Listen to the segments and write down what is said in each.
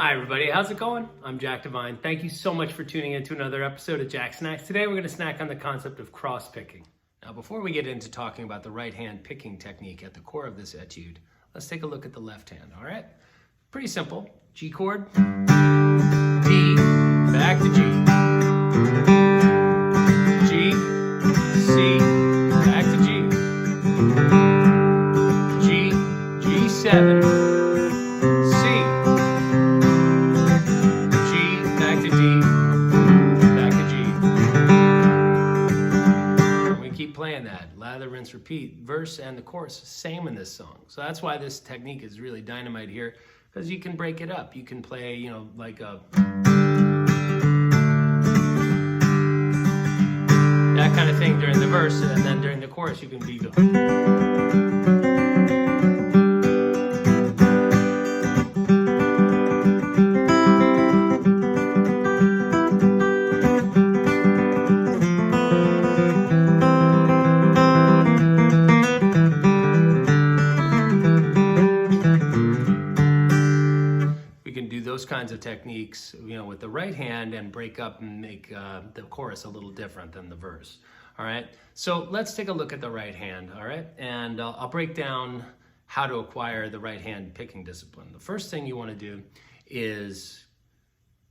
Hi everybody, how's it going? I'm Jack Devine. Thank you so much for tuning in to another episode of Jacksnax. Today we're going to snack on the concept of cross-picking. Now before we get into talking about the right hand picking technique at the core of this etude, let's take a look at the left hand, all right? Pretty simple. G chord, D, back to G, G, C, back to G, G, G7, playing that lather, rinse, repeat. Verse and the chorus same in this song, so that's why this technique is really dynamite here, because you can break it up. You can play, you know, like a that kind of thing during the verse, and then during the chorus you can be those kinds of techniques, you know, with the right hand and break up and make the chorus a little different than the verse. All right, so let's take a look at the right hand. All right, and I'll break down how to acquire the right hand picking discipline. The first thing you want to do is,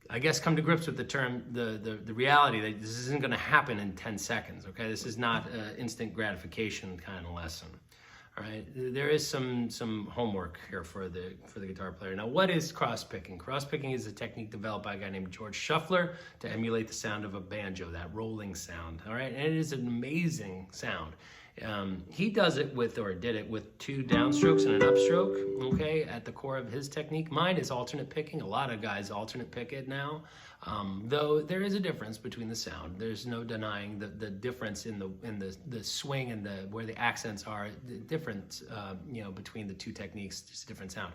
I guess, come to grips with the term, the reality that this isn't going to happen in 10 seconds. Okay, this is not an instant gratification kind of lesson. All right, there is some homework here for the guitar player. Now, what is cross-picking? Cross-picking is a technique developed by a guy named George Shuffler to emulate the sound of a banjo, that rolling sound. All right, and it is an amazing sound. He does it with, or did it with, 2 downstrokes and an upstroke, okay, at the core of his technique. Mine is alternate picking. A lot of guys alternate pick it now, though there is a difference between the sound. There's no denying the difference in the swing and where the accents are. The difference, you know, between the 2 techniques, just a different sound.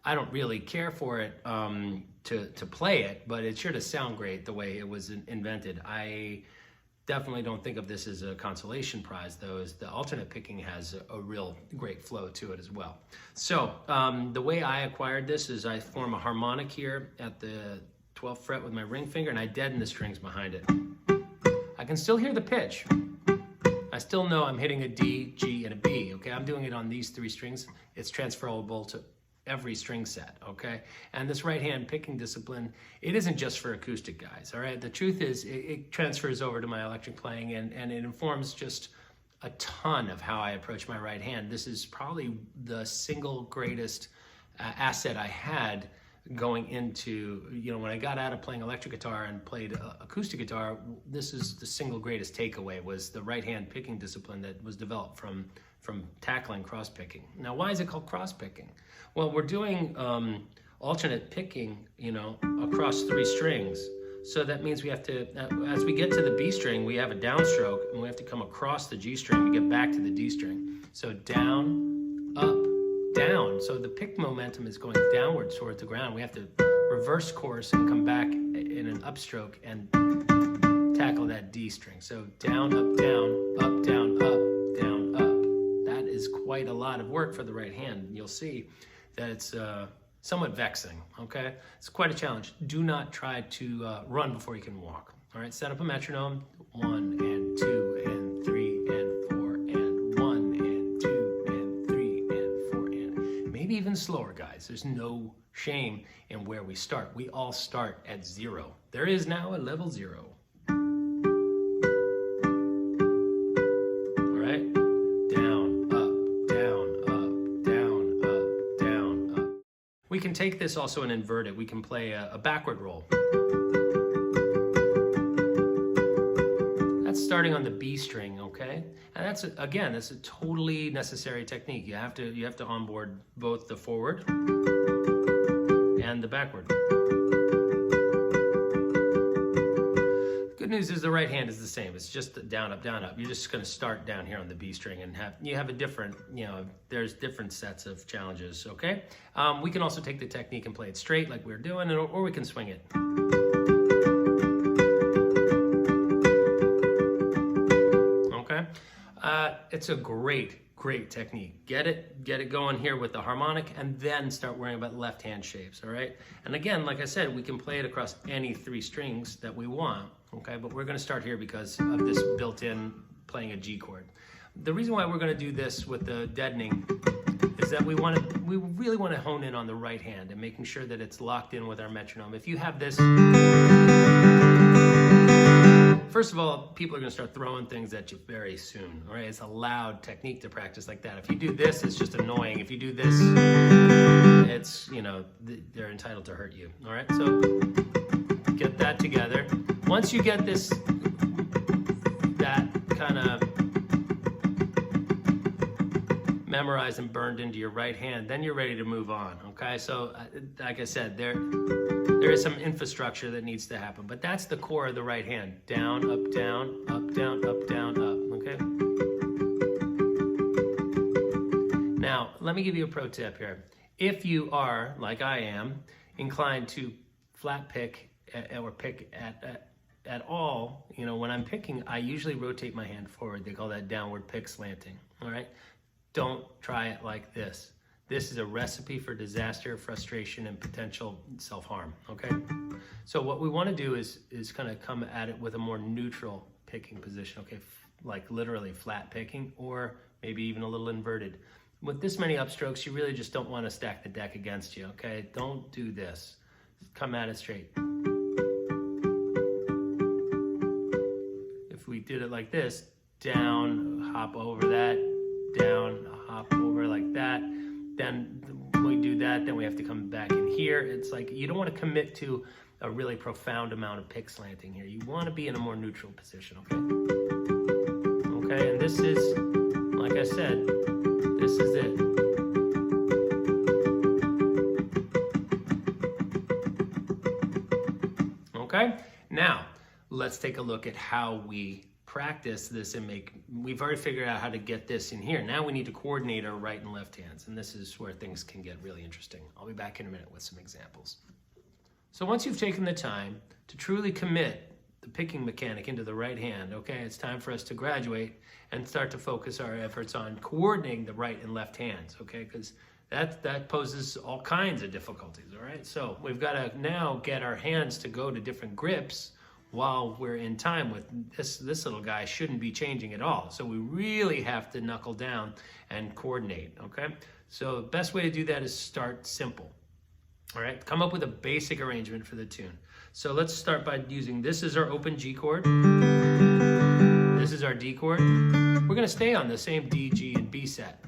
I don't really care for it to play it, but it's sure to sound great the way it was invented. I definitely don't think of this as a consolation prize, though, as the alternate picking has a real great flow to it as well. So the way I acquired this is I form a harmonic here at the 12th fret with my ring finger, and I deaden the strings behind it. I can still hear the pitch. I still know I'm hitting a D, G, and a B, okay? I'm doing it on these 3 strings. It's transferable to every string set, okay? And this right hand picking discipline, it isn't just for acoustic guys, all right? The truth is it transfers over to my electric playing, and it informs just a ton of how I approach my right hand. This is probably the single greatest asset I had going into, you know, when I got out of playing electric guitar and played acoustic guitar. This is the single greatest takeaway, was the right hand picking discipline that was developed from tackling cross picking. Now, why is it called cross picking? Well, we're doing alternate picking, you know, across 3 strings. So that means we have to, as we get to the B string, we have a downstroke, and we have to come across the G string to get back to the D string. So down, up, down. So the pick momentum is going downwards towards the ground. We have to reverse course and come back in an upstroke and tackle that D string. So down, up, down, up, down, up, down, up. That is quite a lot of work for the right hand. You'll see that it's somewhat vexing, okay? It's quite a challenge. Do not try to run before you can walk. All right, set up a metronome. 1 and 2 and 3 and 4 and 1 and 2 and 3 and 4 and maybe even slower, guys. There's no shame in where we start. We all start at 0. There is now a level 0. All right, down, up, down, up, down, up, down, up. We can take this also and invert it. We can play a backward roll. That's starting on the B string, okay? And that's, again, that's a totally necessary technique. You have to onboard both the forward and the backward. Good news is the right hand is the same. It's just the down, up, down, up. You're just going to start down here on the B string and have a different, you know, there's different sets of challenges, okay? We can also take the technique and play it straight like we're doing, or we can swing it. Okay? It's a great technique. Get it going here with the harmonic, and then start worrying about left hand shapes, all right? And again, like I said, we can play it across any 3 strings that we want, okay? But we're gonna start here because of this built-in playing a G chord. The reason why we're gonna do this with the deadening is that we really wanna hone in on the right hand and making sure that it's locked in with our metronome. If you have this, first of all, people are going to start throwing things at you very soon, all right? It's a loud technique to practice like that. If you do this, it's just annoying. If you do this, it's, you know, they're entitled to hurt you, all right? So get that together. Once you get this, that kind of memorized and burned into your right hand, then you're ready to move on, okay? So like I said, there is some infrastructure that needs to happen, but that's the core of the right hand. Down, up, down, up, down, up, down, up, okay? Now, let me give you a pro tip here. If you are, like I am, inclined to flat pick or pick at all, you know, when I'm picking, I usually rotate my hand forward. They call that downward pick slanting, all right? Don't try it like this. This is a recipe for disaster, frustration, and potential self-harm, okay? So what we want to do is kind of come at it with a more neutral picking position, okay? Like literally flat picking, or maybe even a little inverted. With this many upstrokes, you really just don't want to stack the deck against you, okay? Don't do this. Come at it straight. If we did it like this, down, hop over that, down, hop over like that. Then when we do that, then we have to come back in here. It's like you don't want to commit to a really profound amount of pick slanting here. You want to be in a more neutral position, okay? Okay, and this is, like I said, this is it. Okay, now let's take a look at how we practice this and we've already figured out how to get this in here. Now we need to coordinate our right and left hands, and this is where things can get really interesting. I'll be back in a minute with some examples. So once you've taken the time to truly commit the picking mechanic into the right hand, okay, it's time for us to graduate and start to focus our efforts on coordinating the right and left hands, okay, because that poses all kinds of difficulties, all right? So we've got to now get our hands to go to different grips while we're in time with this little guy shouldn't be changing at all. So we really have to knuckle down and coordinate, okay? So the best way to do that is start simple, all right? Come up with a basic arrangement for the tune. So let's start by using, this is our open G chord. This is our D chord. We're gonna stay on the same D, G, and B set.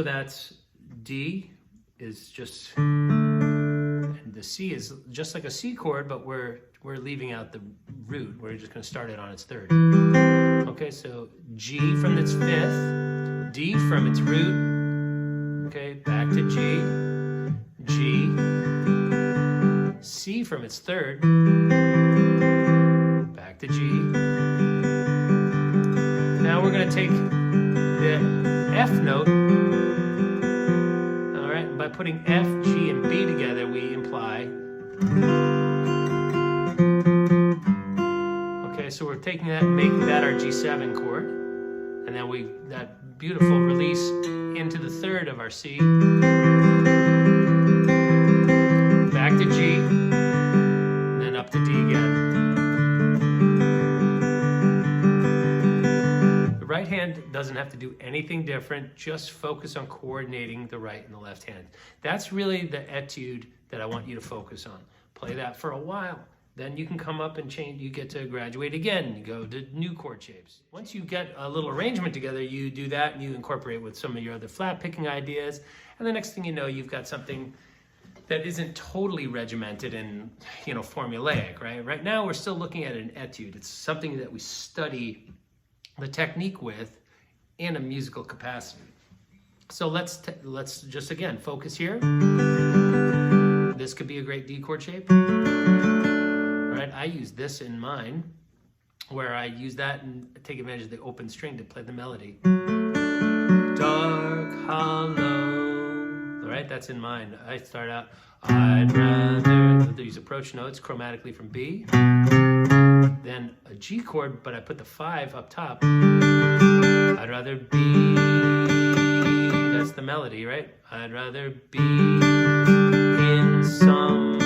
that's D is just, and the C is just like a C chord, but we're leaving out the root. We're just going to start it on its third. Okay, so G from its fifth, D from its root, okay, back to G, G, C from its third, back to G. Now we're going to take the F note, all right, by putting F, G, and B together, we imply. Okay, so we're taking that and making that our G7 chord, and then that beautiful release into the third of our C, back to G, and then up to D again. The right hand doesn't have to do anything different, just focus on coordinating the right and the left hand. That's really the etude that I want you to focus on. Play that for a while. Then you can come up and change, you get to graduate again, you go to new chord shapes. Once you get a little arrangement together, you do that and you incorporate with some of your other flat picking ideas. And the next thing you know, you've got something that isn't totally regimented and, you know, formulaic, right? Right now, we're still looking at an etude. It's something that we study the technique with in a musical capacity. So let's just, again, focus here. This could be a great D chord shape. Right? I use this in mine, where I use that and take advantage of the open string to play the melody. Dark, hollow. All right, that's in mine. I start out, I'd rather, these approach notes chromatically from B, then a G chord, but I put the 5 up top. I'd rather be, that's the melody, right? I'd rather be in some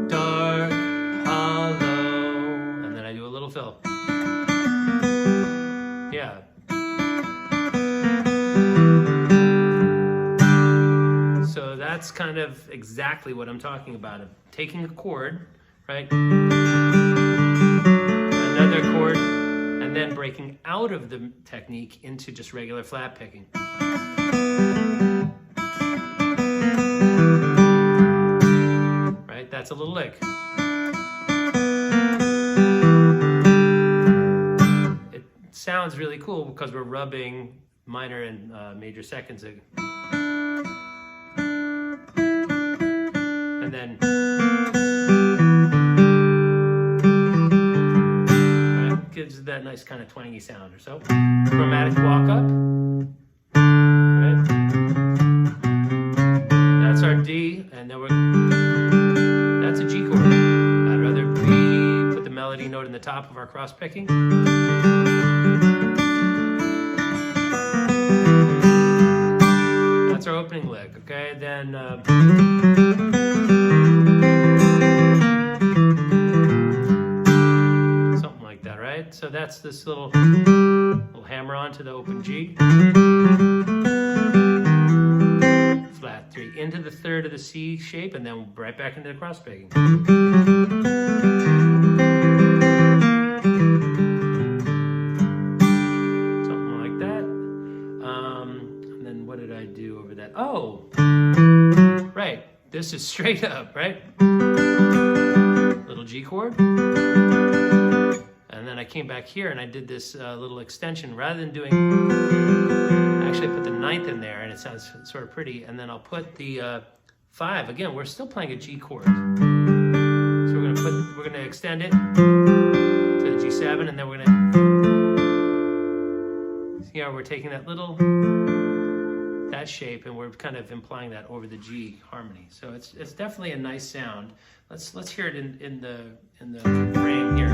dark hollow, and then I do a little fill. Yeah. So that's kind of exactly what I'm talking about. Of taking a chord, right? Another chord, and then breaking out of the technique into just regular flat picking. Right? That's a little lick. It sounds really cool because we're rubbing minor and major seconds. And then right, gives that nice kind of twangy sound or so. Chromatic walk up. Right? That's our D, and then that's a G chord. I'd rather be, put the melody note in the top of our cross picking. That's our opening lick, okay? Then something like that, right? So that's this little hammer on to the open G. Flat 3 into the third of the C shape, and then right back into the cross picking. Something like that. And then what did I do over that? Oh, right. This is straight up, right? Little G chord. And then I came back here and I did this little extension. Rather than doing, actually I put the 9th in there and it sounds sort of pretty. And then I'll put the 5. Again, we're still playing a G chord. So we're gonna extend it to the G7, and then we're gonna see how we're taking that shape and we're kind of implying that over the G harmony. So it's definitely a nice sound. Let's hear it in the frame here.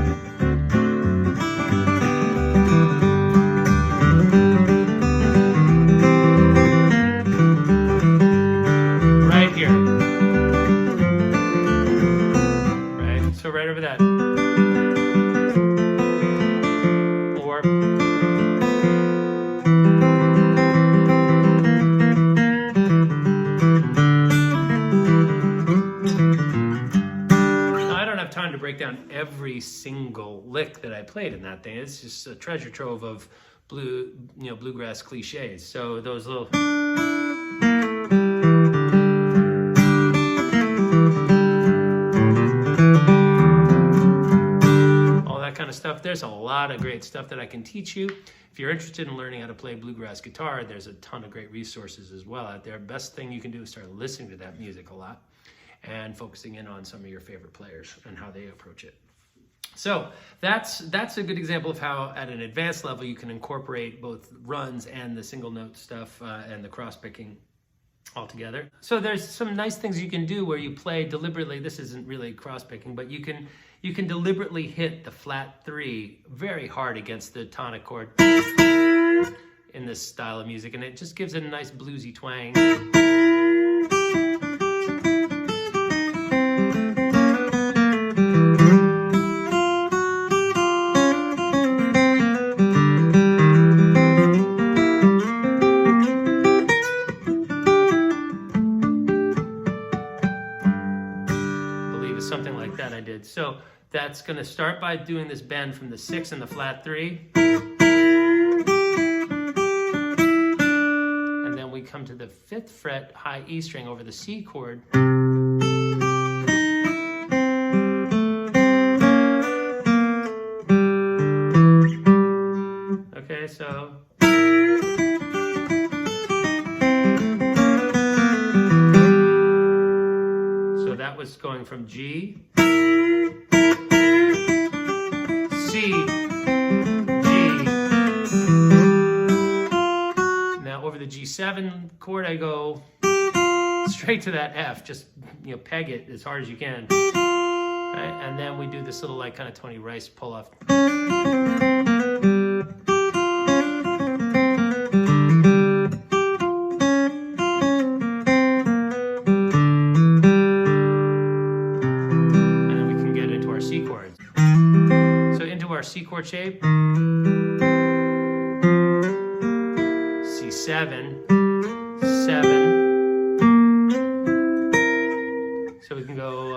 Right here. Right? So right over that. Or time to break down every single lick that I played in that thing. It's just a treasure trove of bluegrass cliches. So those little kind of stuff. There's a lot of great stuff that I can teach you. If you're interested in learning how to play bluegrass guitar, there's a ton of great resources as well out there. Best thing you can do is start listening to that music a lot and focusing in on some of your favorite players and how they approach it. So that's a good example of how at an advanced level you can incorporate both runs and the single note stuff and the cross picking all together. So there's some nice things you can do where you play deliberately. This isn't really cross picking, but you can deliberately hit the flat 3 very hard against the tonic chord in this style of music, and it just gives it a nice bluesy twang. Something like that I did. So that's going to start by doing this bend from the 6 and the flat 3. And then we come to the 5th fret high E string over the C chord. Okay, so that was going from G, C, G. Now over the G7 chord, I go straight to that F. Just peg it as hard as you can. Right? And then we do this little like kind of Tony Rice pull off. C chord shape, C7, 7. So we can go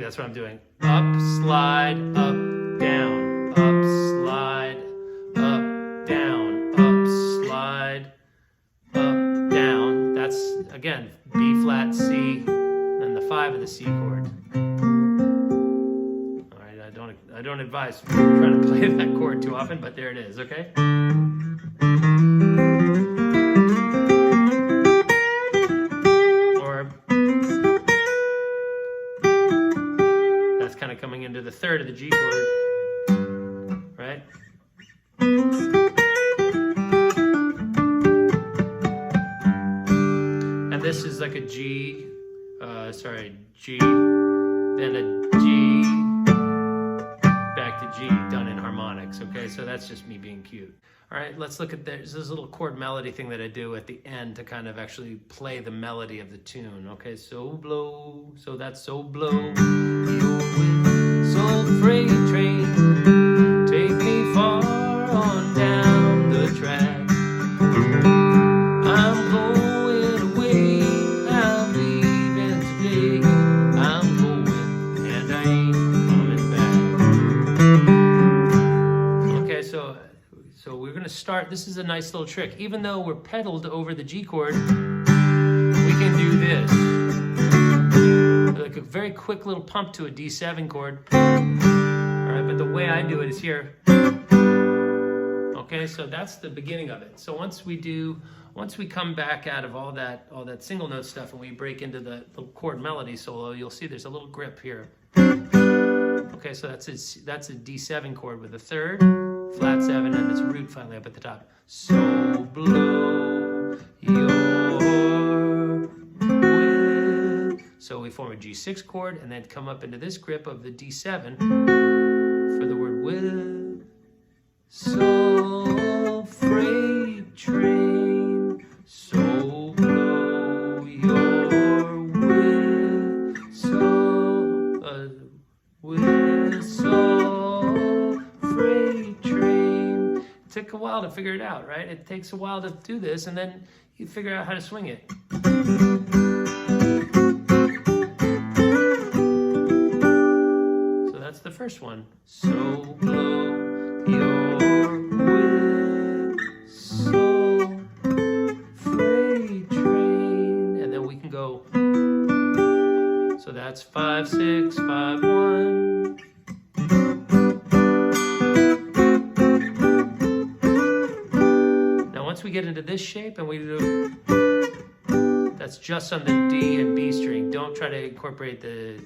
that's what I'm doing. Up, slide, up, down, up, slide, up, down, up, slide, up, down. That's, again, B flat, C, and the 5 of the C chord. All right, I don't advise trying to play that chord too often, but there it is, okay? Kind of coming into the 3rd of the G chord, right? And this is like a G, G, then a G, back to G, done in harmonics, okay? So that's just me being cute. All right, let's look at this little chord melody thing that I do at the end to kind of actually play the melody of the tune. Okay, so blow, so that's so blow, so freight train, take me far on down the track. I'm going away, I'm leaving today. I'm going and I ain't coming back. Okay, so we're going to start. This is a nice little trick. Even though we're pedaled over the G chord, we can do this. Like a very quick little pump to a D7 chord. All right, but the way I do it is here. Okay, so that's the beginning of it. So once we come back out of all that single note stuff and we break into the little chord melody solo, you'll see there's a little grip here. Okay, so that's a D7 chord with a 3rd, flat 7, and its root finally up at the top. So blow your wind. So we form a G6 chord and then come up into this grip of the D7 for the word with. So freight train, so blow your wind. So while to figure it out, right? It takes a while to do this, and then you figure out how to swing it. So that's the first one. So blow your whistle, freight train, and then we can go. So that's 5, 6, 5, 1. Now once we get into this shape and we do, that's just on the D and B string. Don't try to incorporate the,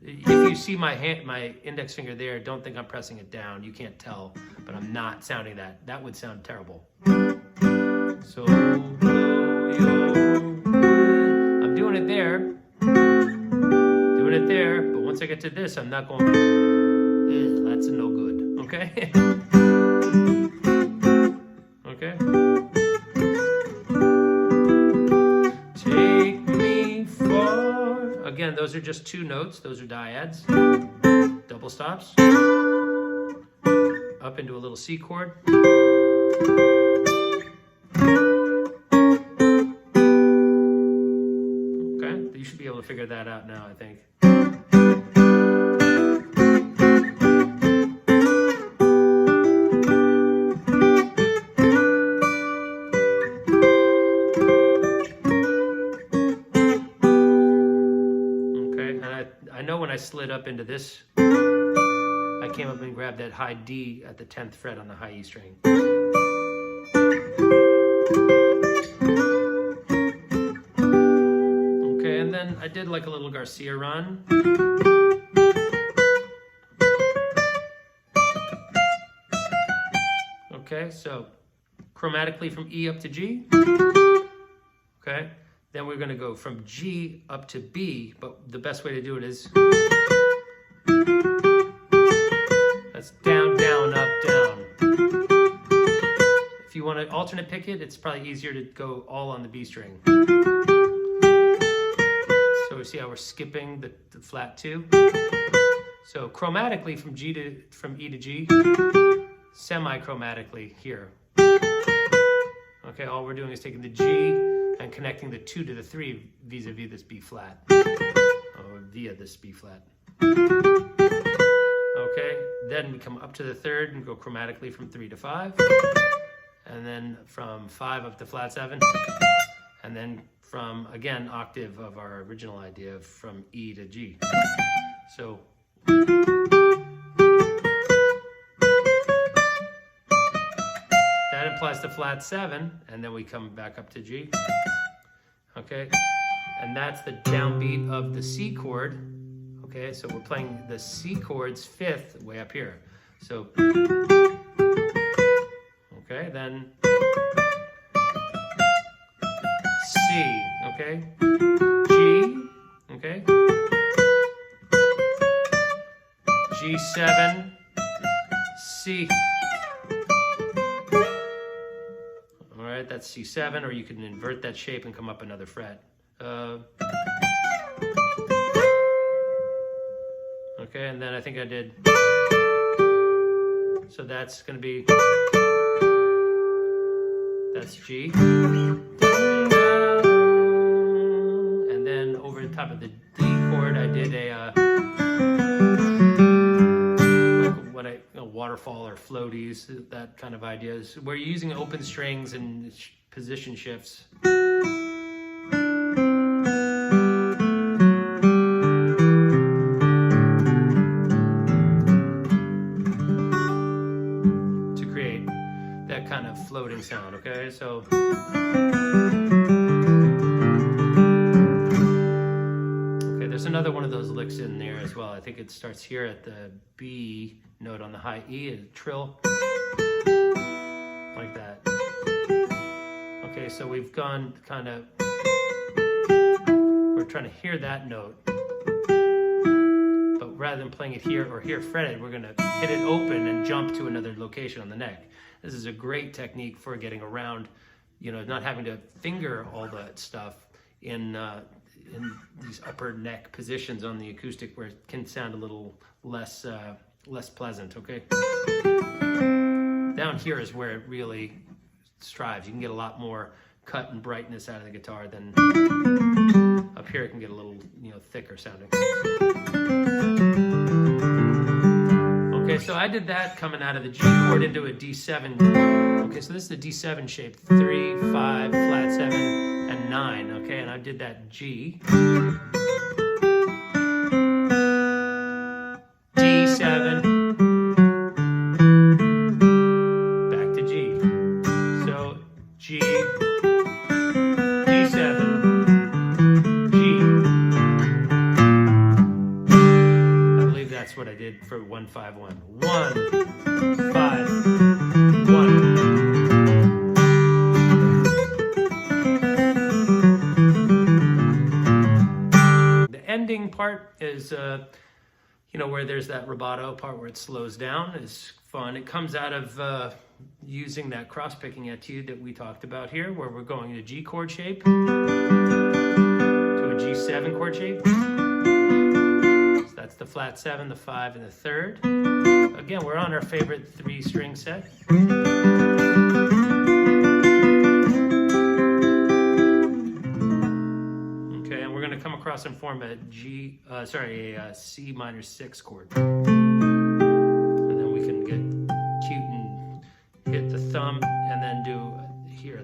if you see my hand, my index finger there, don't think I'm pressing it down. You can't tell, but I'm not sounding that. That would sound terrible. So blow your, I'm doing it there. It there, but once I get to this, I'm not going, that's no good, okay? Okay? Take me far. Again, those are just 2 notes. Those are dyads. Double stops. Up into a little C chord. Okay, you should be able to figure that out now, I think. I know when I slid up into this, I came up and grabbed that high D at the 10th fret on the high E string. Okay, and then I did like a little Garcia run. Okay, so chromatically from E up to G. Okay. Then we're going to go from G up to B, but the best way to do it is that's down, down, up, down. If you want to alternate pick it, it's probably easier to go all on the B string. So we see how we're skipping the flat 2. So chromatically from E to G, semi-chromatically here. Okay, all we're doing is taking the G and connecting the 2 to the 3 vis-a-vis this B flat, or via this B flat. Okay, then we come up to the 3rd and go chromatically from 3 to 5, and then from 5 up to flat 7, and then from, again, octave of our original idea from E to G. So that implies the flat 7, and then we come back up to G. Okay, and that's the downbeat of the C chord. Okay, so we're playing the C chord's 5th way up here. So, okay, then C, okay, G, okay, G7, C. That's C7, or you can invert that shape and come up another fret. Okay, and then I think I did, so that's going to be, that's G. And then over the top of the D chord, I did a waterfall or floaties, that kind of ideas. We're using open strings and position shifts. To create that kind of floating sound, okay? So there's another one of those licks in there as well. I think it starts here at the B note on the high E, a trill, like that. Okay, so we've gone kind of, we're trying to hear that note, but rather than playing it here or here fretted, we're gonna hit it open and jump to another location on the neck. This is a great technique for getting around, you know, not having to finger all that stuff in these upper neck positions on the acoustic, where it can sound a little less pleasant, okay? Down here is where it really strives. You can get a lot more cut and brightness out of the guitar than up here. It can get a little, you know, thicker sounding. Okay, so I did that coming out of the G chord into a D7. Okay, so this is the D7 shape, 3, 5, flat 7, and 9. Okay, and I did that G, D7, back to G. So G, D7, G. I believe that's what I did for 1-5-1. 1, 5, 1. The ending part is, you know, where there's that rubato part where it slows down is fun. It comes out of using that cross-picking etude that we talked about here, where we're going to G chord shape to a G7 chord shape. So that's the flat 7, the 5, and the 3rd. Again, we're on our favorite 3-string set. Okay, and we're going to come across and form a C minor 6 chord. And then we can get cute and hit the thumb and then do here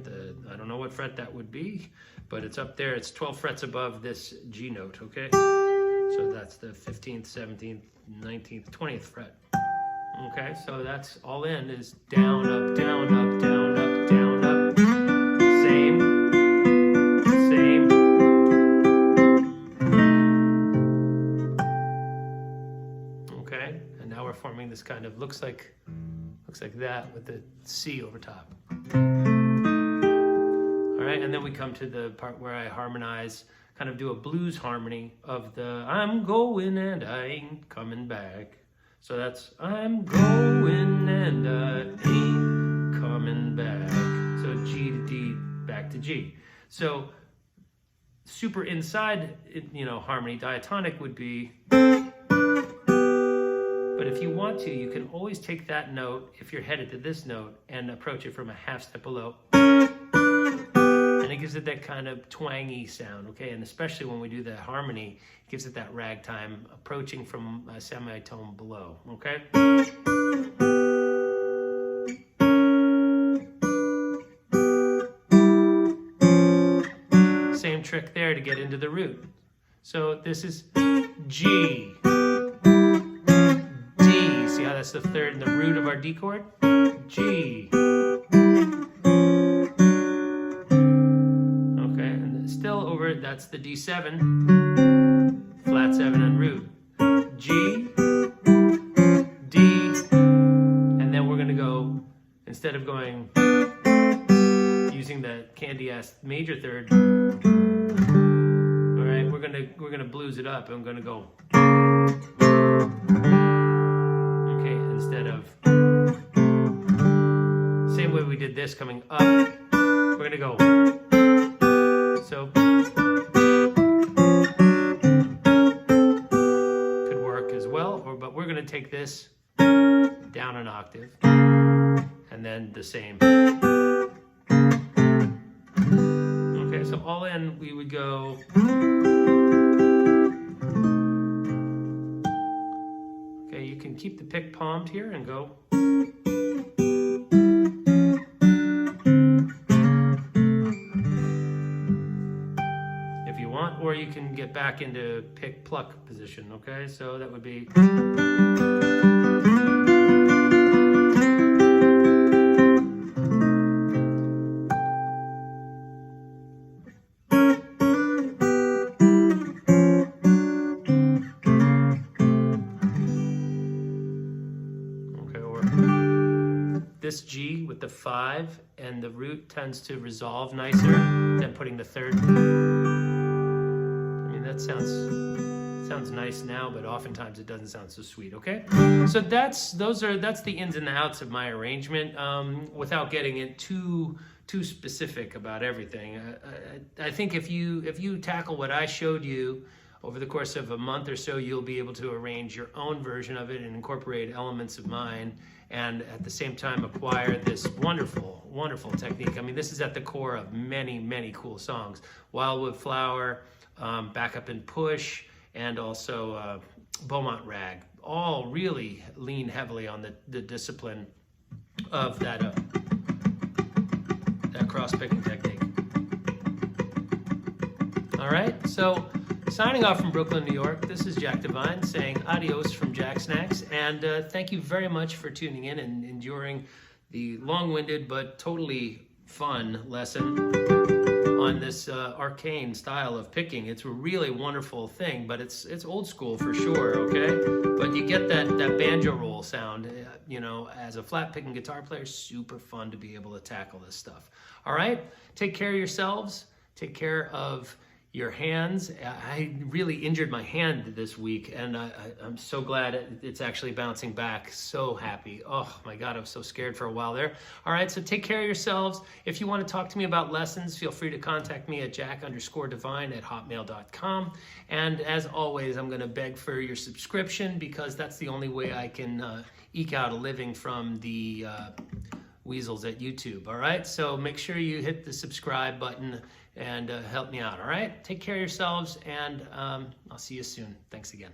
I don't know what fret that would be, but it's up there. It's 12 frets above this G note, okay? So that's the 15th, 17th, 19th, 20th fret. Okay, so that's all in is down, up, down, up, down, up, down, up. Same, same. Okay, and now we're forming this kind of, looks like that with the C over top. All right, and then we come to the part where I harmonize, kind of do a blues harmony of the I'm going and I ain't coming back. So that's I'm going and I ain't coming back. So G to D, back to G. So super inside, you know, harmony, diatonic would be, but if you want to, you can always take that note, if you're headed to this note, and approach it from a half step below. And it gives it that kind of twangy sound, okay? And especially when we do the harmony, it gives it that ragtime approaching from a semitone below, okay? Same trick there to get into the root. So this is G, D. See how that's the 3rd and the root of our D chord? G. That's the D7, flat 7 and root. G, D, and then we're going to go, instead of going, using the candy-ass major 3rd, all right, we're gonna blues it up. I'm going to go, okay, instead of, same way we did this coming up, we're going to go, so, but we're going to take this down an octave and then the same. Okay, so all in we would go. Okay, you can keep the pick palmed here and go. If you want, or you can get back into pick pluck position, okay? So that would be. This G with the 5 and the root tends to resolve nicer than putting the 3rd. I mean, that sounds nice now, but oftentimes it doesn't sound so sweet, okay? So that's the ins and the outs of my arrangement, without getting it too specific about everything. I think if you tackle what I showed you over the course of a month or so, you'll be able to arrange your own version of it and incorporate elements of mine, and at the same time acquire this wonderful, wonderful technique. I mean, this is at the core of many, many cool songs. Wildwood Flower, Back Up and Push, and also Beaumont Rag, all really lean heavily on the discipline of that cross-picking technique. All right, so signing off from Brooklyn, New York, this is Jack Devine saying adios from Jacksnax, and thank you very much for tuning in and enduring the long-winded but totally fun lesson on this arcane style of picking. It's a really wonderful thing, but it's old school for sure, okay? But you get that banjo roll sound, you know, as a flat picking guitar player, super fun to be able to tackle this stuff. All right, take care of yourselves, take care of your hands. I really injured my hand this week, and I'm so glad it's actually bouncing back. So happy. Oh my God, I was so scared for a while there. All right, so take care of yourselves. If you want to talk to me about lessons, feel free to contact me at jack_devine@hotmail.com. And as always, I'm going to beg for your subscription, because that's the only way I can eke out a living from the weasels at YouTube. All right, so make sure you hit the subscribe button and help me out. All right, take care of yourselves, and I'll see you soon. Thanks again.